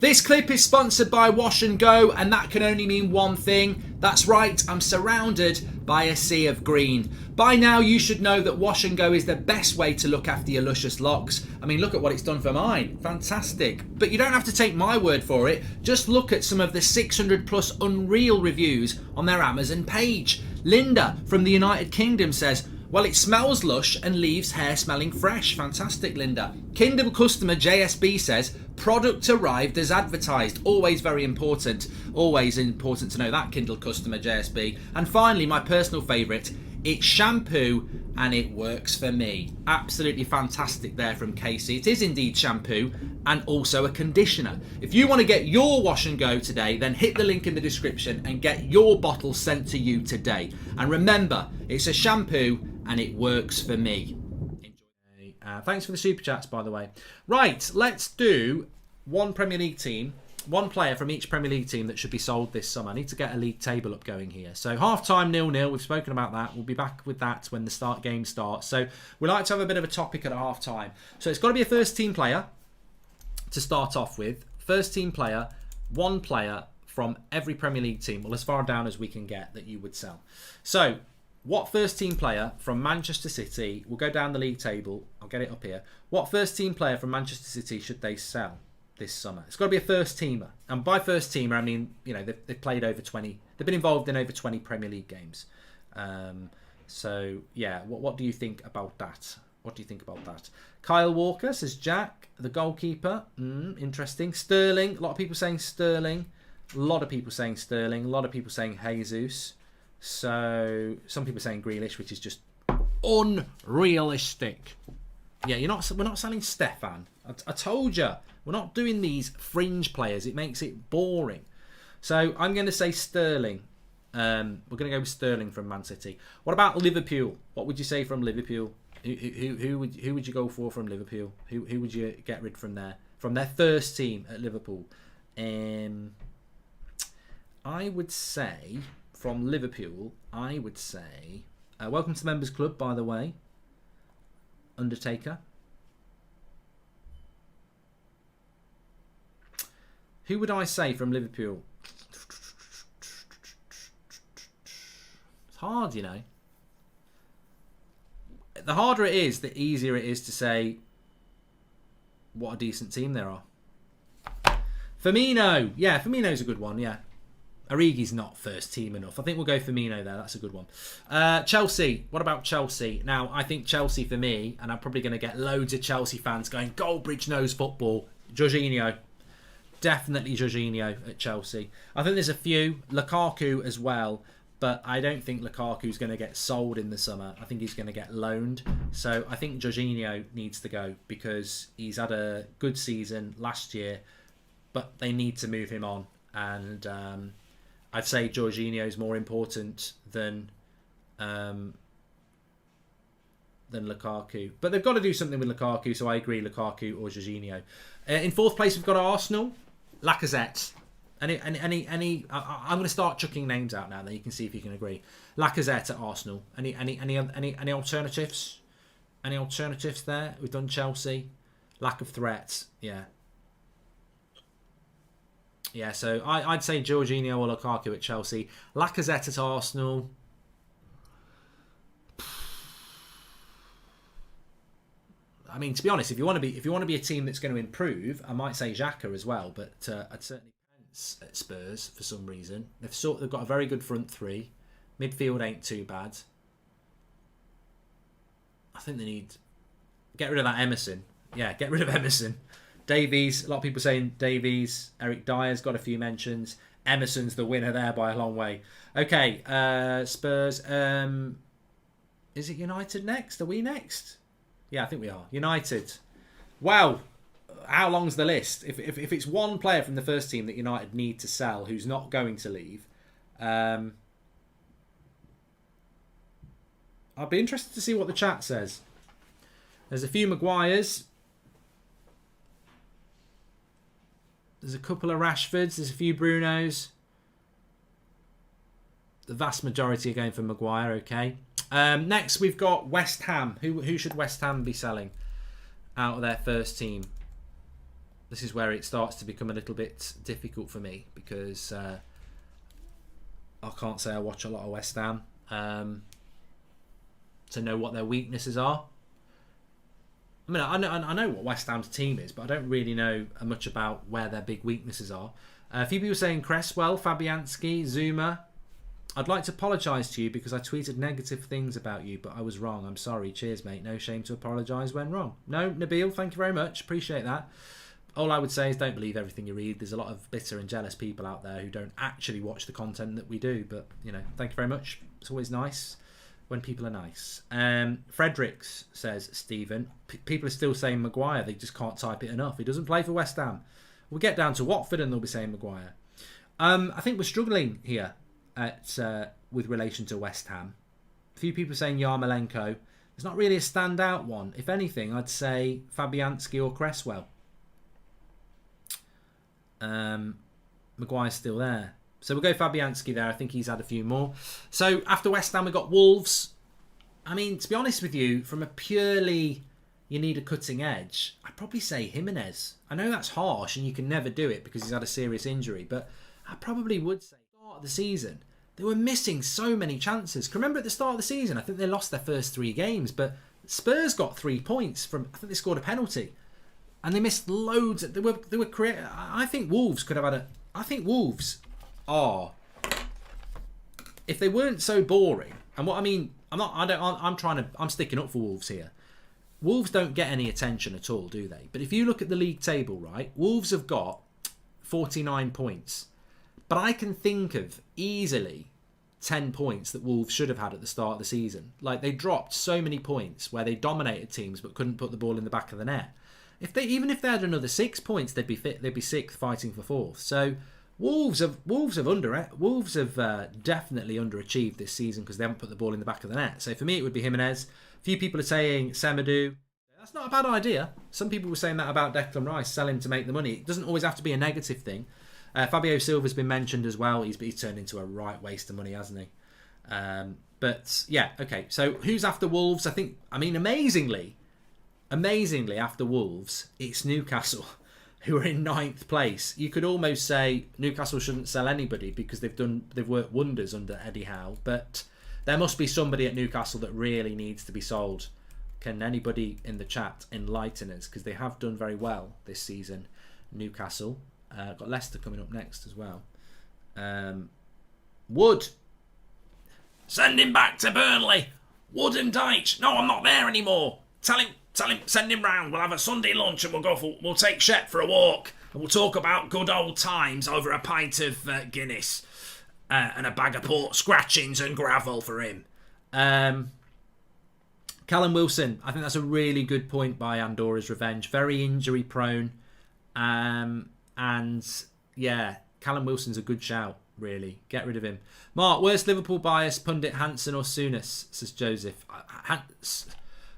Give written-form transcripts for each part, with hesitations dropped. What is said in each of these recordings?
This clip is sponsored by Wash and Go, and that can only mean one thing. That's right, I'm surrounded by a sea of green. By now you should know that Wash and Go is the best way to look after your luscious locks. I mean, look at what it's done for mine. Fantastic. But you don't have to take my word for it. Just look at some of the 600 plus unreal reviews on their Amazon page. Linda from the United Kingdom says, well, it smells lush and leaves hair smelling fresh. Fantastic, Linda. Kindle customer JSB says, product arrived as advertised. Always very important. Always important to know that, Kindle customer JSB. And finally, my personal favourite, it's shampoo and it works for me. Absolutely fantastic there from Casey. It is indeed shampoo and also a conditioner. If you want to get your Wash and Go today, then hit the link in the description and get your bottle sent to you today. And remember, it's a shampoo and it works for me. Enjoy. Thanks for the super chats, by the way. Right, let's do one Premier League team, one player from each Premier League team that should be sold this summer. I need to get a league table up going here. So half-time 0-0, we've spoken about that. We'll be back with that when the game starts. So we like to have a bit of a topic at half-time. So it's got to be a first-team player to start off with. First-team player, one player from every Premier League team, well, as far down as we can get, that you would sell. So what first-team player from Manchester City, we'll go down the league table, I'll get it up here. What first-team player from Manchester City should they sell this summer? It's got to be a first-teamer. And by first-teamer, I mean, you know, they've played over 20, they've been involved in over 20 Premier League games. So, yeah, what do you think about that? What do you think about that? Kyle Walker says Jack, the goalkeeper. Interesting. Sterling, a lot of people saying Sterling. A lot of people saying Sterling. A lot of people saying Jesus. So some people are saying Grealish, which is just unrealistic. Yeah, we're not selling Stefan. I told you, we're not doing these fringe players. It makes it boring. So I'm going to say Sterling. We're going to go with Sterling from Man City. What about Liverpool? What would you say from Liverpool? Who would you go for from Liverpool? Who would you get rid from their first team at Liverpool? I would say from Liverpool, welcome to the Members Club, by the way, Undertaker. Who would I say from Liverpool? It's hard, you know. The harder it is, the easier it is to say what a decent team there are. Firmino. Yeah, Firmino's a good one, yeah. Origi's not first team enough. I think we'll go Firmino there. That's a good one. Chelsea. What about Chelsea? Now, I think Chelsea for me, and I'm probably going to get loads of Chelsea fans going, Goldbridge knows football. Jorginho. Definitely Jorginho at Chelsea. I think there's a few. Lukaku as well. But I don't think Lukaku's going to get sold in the summer. I think he's going to get loaned. So I think Jorginho needs to go because he's had a good season last year. But they need to move him on. And I'd say Jorginho is more important than Lukaku. But they've got to do something with Lukaku, so I agree, Lukaku or Jorginho. In fourth place, we've got Arsenal, Lacazette. I'm going to start chucking names out now, then you can see if you can agree. Lacazette at Arsenal. Any alternatives? Any alternatives there? We've done Chelsea. Lack of threat. Yeah. Yeah, so I'd say Jorginho or Lukaku at Chelsea. Lacazette at Arsenal. I mean, to be honest, if you want to be a team that's going to improve, I might say Xhaka as well. But I'd certainly Pence at Spurs for some reason. They've got a very good front three. Midfield ain't too bad. I think they need get rid of that Emerson. Yeah, get rid of Emerson. Davies, a lot of people saying Davies. Eric Dyer's got a few mentions. Emerson's the winner there by a long way. Okay, Spurs. Is it United next? Are we next? Yeah, I think we are. United. Wow. How long's the list? If it's one player from the first team that United need to sell who's not going to leave, I'd be interested to see what the chat says. There's a few Maguires. There's a couple of Rashfords. There's a few Brunos. The vast majority are going for Maguire, okay. Next, we've got West Ham. Who should West Ham be selling out of their first team? This is where it starts to become a little bit difficult for me, because I can't say I watch a lot of West Ham to know what their weaknesses are. I mean, I know what West Ham's team is, but I don't really know much about where their big weaknesses are. A few people saying Cresswell, Fabianski, Zuma. I'd like to apologise to you because I tweeted negative things about you, but I was wrong. I'm sorry. Cheers, mate. No shame to apologise when wrong. No, Nabil, thank you very much. Appreciate that. All I would say is don't believe everything you read. There's a lot of bitter and jealous people out there who don't actually watch the content that we do. But, you know, thank you very much. It's always nice when people are nice. Fredericks says, Stephen, people are still saying Maguire. They just can't type it enough. He doesn't play for West Ham. We'll get down to Watford and they'll be saying Maguire. I think we're struggling here with relation to West Ham. A few people saying Yarmolenko. There's not really a standout one. If anything, I'd say Fabianski or Cresswell. Maguire's still there. So we'll go Fabianski there. I think he's had a few more. So after West Ham, we've got Wolves. I mean, to be honest with you, from a purely you need a cutting edge, I'd probably say Jimenez. I know that's harsh and you can never do it because he's had a serious injury, but I probably would say at the start of the season, they were missing so many chances. 'Cause remember at the start of the season, I think they lost their first 3 games, but Spurs got 3 points from, I think they scored a penalty. And they missed loads. They were creating. I think Wolves could have had a. I think Wolves are, if they weren't so boring. And what I mean, I'm sticking up for Wolves here. Wolves don't get any attention at all, do they? But if you look at the league table, right, Wolves have got 49 points. But I can think of easily 10 points that Wolves should have had at the start of the season. Like, they dropped so many points where they dominated teams but couldn't put the ball in the back of the net. Even if they had another 6 points, they'd be 6th, fighting for 4th. So Wolves have definitely underachieved this season because they haven't put the ball in the back of the net. So for me, it would be Jimenez. A few people are saying Semedo. That's not a bad idea. Some people were saying that about Declan Rice, sell him to make the money. It doesn't always have to be a negative thing. Fabio Silva's been mentioned as well. He's turned into a right waste of money, hasn't he? But yeah, okay. So who's after Wolves? Amazingly, after Wolves, it's Newcastle, who are in 9th place. You could almost say Newcastle shouldn't sell anybody because they've worked wonders under Eddie Howe. But there must be somebody at Newcastle that really needs to be sold. Can anybody in the chat enlighten us? Because they have done very well this season, Newcastle. Got Leicester coming up next as well. Wood. Send him back to Burnley. Wood and Deitch. No, I'm not there anymore. Tell him, send him round. We'll have a Sunday lunch and we'll take Shep for a walk. And we'll talk about good old times over a pint of Guinness. And a bag of port scratchings and gravel for him. Callum Wilson. I think that's a really good point by Andorra's Revenge. Very injury prone. And yeah, Callum Wilson's a good shout, really. Get rid of him. Mark, worst Liverpool bias, pundit Hansen or Souness, says Joseph.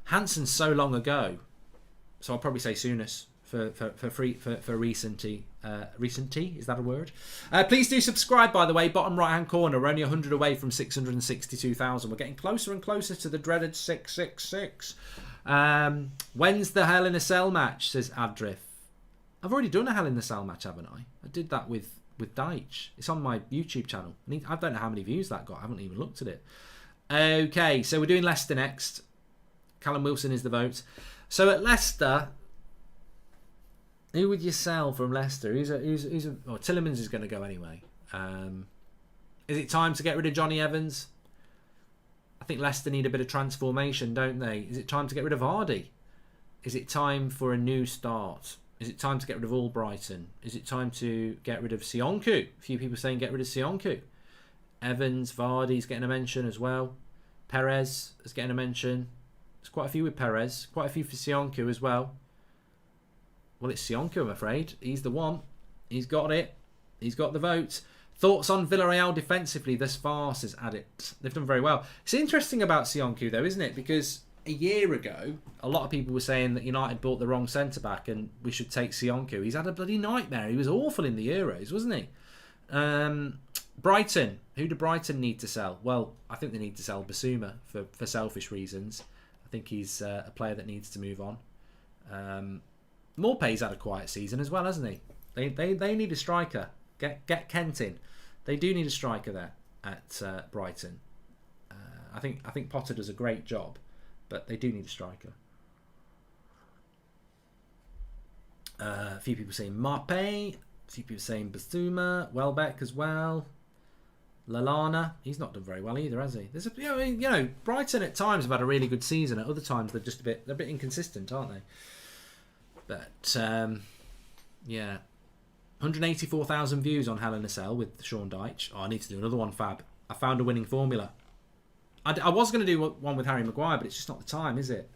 Hansen's so long ago, so I'll probably say Souness for recency. Recency, is that a word? Please do subscribe, by the way. Bottom right hand corner, we're only 100 away from 662,000. We're getting closer and closer to the dreaded 666. When's the Hell in a Cell match, says Adrift. I've already done a Hell in the Cell match, haven't I? I did that with Deitch. It's on my YouTube channel. I don't know how many views that got. I haven't even looked at it. Okay, so we're doing Leicester next. Callum Wilson is the vote. So at Leicester, who would you sell from Leicester? Tillemans is going to go anyway. Is it time to get rid of Johnny Evans? I think Leicester need a bit of transformation, don't they? Is it time to get rid of Vardy? Is it time for a new start? Is it time to get rid of Albrighton? Is it time to get rid of Sionku? A few people saying get rid of Sionku. Evans, Vardy's getting a mention as well. Perez is getting a mention. There's quite a few with Perez. Quite a few for Sionku as well. Well, it's Sionku, I'm afraid. He's the one. He's got it. He's got the vote. Thoughts on Villarreal defensively thus far, says Addict. They've done very well. It's interesting about Sionku, though, isn't it? Because a year ago, a lot of people were saying that United bought the wrong centre-back and we should take Sionku. He's had a bloody nightmare. He was awful in the Euros, wasn't he? Brighton. Who do Brighton need to sell? Well, I think they need to sell Basuma for selfish reasons. I think he's a player that needs to move on. Morpay's had a quiet season as well, hasn't he? They need a striker. Get Kent in. They do need a striker there at Brighton. I think Potter does a great job, but they do need a striker. A few people saying Marpay. A few people saying Basuma. Welbeck as well. Lallana. He's not done very well either, has he? There's Brighton at times have had a really good season. At other times they're a bit inconsistent, aren't they? But yeah, 184,000 views on Hell in a Cell with Sean Dyche. Oh, I need to do another one, Fab. I found a winning formula. I was going to do one with Harry Maguire, but it's just not the time, is it?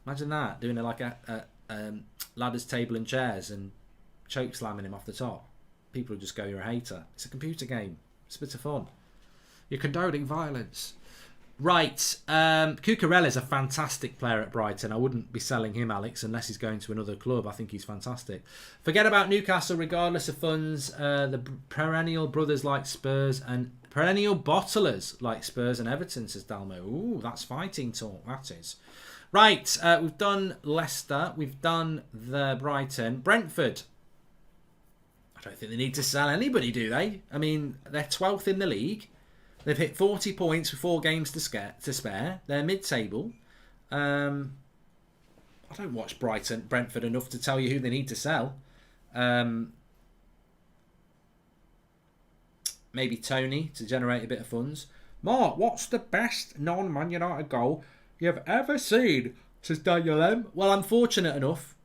Imagine that, doing it like a ladders, table and chairs and choke slamming him off the top. People will just go, you're a hater. It's a computer game. It's a bit of fun. You're condoning violence. Right, Cucurella's a fantastic player at Brighton. I wouldn't be selling him, Alex, unless he's going to another club. I think he's fantastic. Forget about Newcastle, regardless of funds. The perennial brothers like Spurs and perennial bottlers like Spurs and Everton, says Dalmo. Ooh, that's fighting talk, that is. Right, we've done Leicester. We've done the Brighton. Brentford. I don't think they need to sell anybody, do they? I mean, they're 12th in the league. They've hit 40 points with 4 games to spare. They're mid-table. I don't watch Brentford enough to tell you who they need to sell. Maybe Tony to generate a bit of funds. Mark, what's the best non-Man United goal you've ever seen? Says Daniel M. Well, I'm fortunate enough,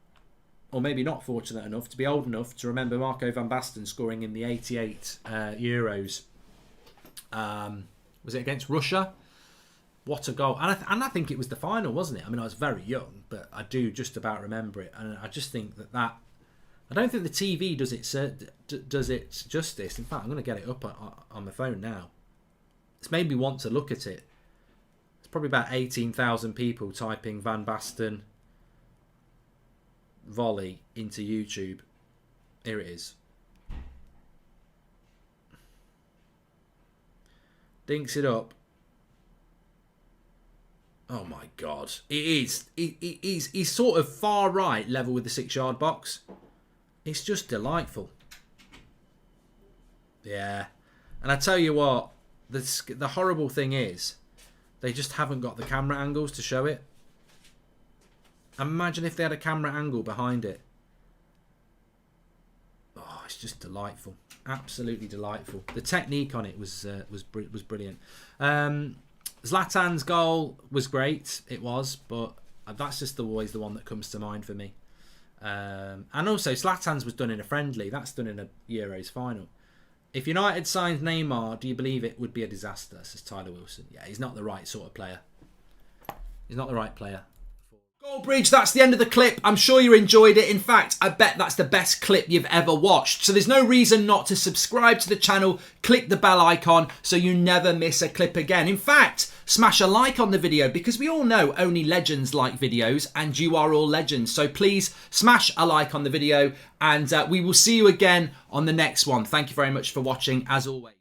or maybe not fortunate enough, to be old enough to remember Marco van Basten scoring in the 88 Euros. Was it against Russia? What a goal. And I think it was the final, wasn't it? I mean, I was very young, but I do just about remember it. And I just think that I don't think the TV does it justice. In fact, I'm going to get it up on my phone now. It's made me want to look at it. It's probably about 18,000 people typing Van Basten volley into YouTube. Here it is. Dinks it up. Oh my God. He's sort of far right, level with the 6-yard box. It's just delightful. Yeah. And I tell you what, the horrible thing is, they just haven't got the camera angles to show it. Imagine if they had a camera angle behind it. Oh, it's just delightful. Absolutely delightful. The technique on it was brilliant. Zlatan's goal was great. It was, but that's just always the one that comes to mind for me. And also, Zlatan's was done in a friendly. That's done in a Euros final. If United signed Neymar, do you believe it would be a disaster? Says Tyler Wilson. Yeah, he's not the right sort of player. He's not the right player. Goldbridge, that's the end of the clip. I'm sure you enjoyed it. In fact, I bet that's the best clip you've ever watched. So there's no reason not to subscribe to the channel. Click the bell icon so you never miss a clip again. In fact, smash a like on the video because we all know only legends like videos and you are all legends. So please smash a like on the video and we will see you again on the next one. Thank you very much for watching as always.